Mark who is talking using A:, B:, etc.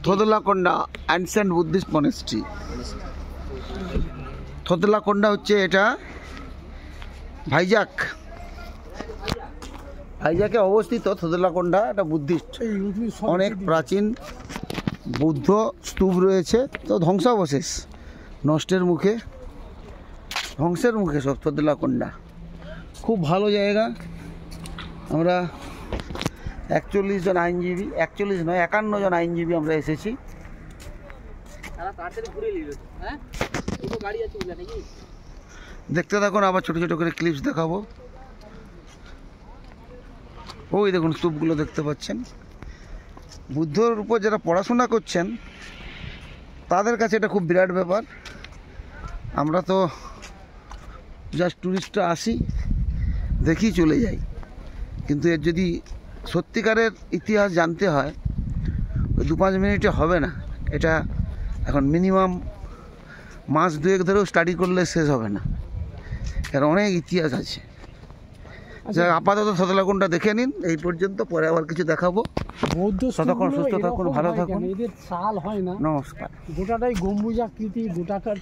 A: থোদলাকোন্ডা ancient Buddhist monastery. থোদলাকোন্ডা হচ্ছে এটা ভাইজাকে অবস্থিত। থোদলাকোন্ডা এটা বুদ্ধিস্ট, অনেক প্রাচীন বৌদ্ধ স্তূপ রয়েছে, তো ধ্বংসাবশেষ, ধ্বংসের মুখে সব থোদলাকোন্ডা। খুব ভালো জায়গা। আমরা 41 জন আইনজীবী, 41 নয় 51 জন আইনজীবী আমরা এসেছি। দেখতে থাকুন, আবার ছোট ছোট করে ক্লিপস দেখাবো। ওই দেখুন স্তূপগুলো দেখতে পাচ্ছেন। বুদ্ধর উপর যারা পড়াশোনা করছেন তাদের কাছে এটা খুব বিরাট ব্যাপার। আমরা তো জাস্ট ট্যুরিস্টরা আসি, দেখি চলে যাই, কিন্তু এর যদি সত্যিকারের ইতিহাস জানতে হয় ওই 2-5 মিনিটে হবে না। এটা এখন মিনিমাম মাস 2 ধরেও স্টাডি করলে শেষ হবে না, এর অনেক ইতিহাস আছে। আপাতত থোদলাকোন্ডা দেখে নিন এই পর্যন্ত, পরে আবার কিছু দেখাবো। ততক্ষণ সুস্থ থাকুন, ভালো থাকুন।
B: এদের চাল হয় না,
A: নমস্কার।
B: গোটাটাই গম্বুজাকৃতি, গোটাটা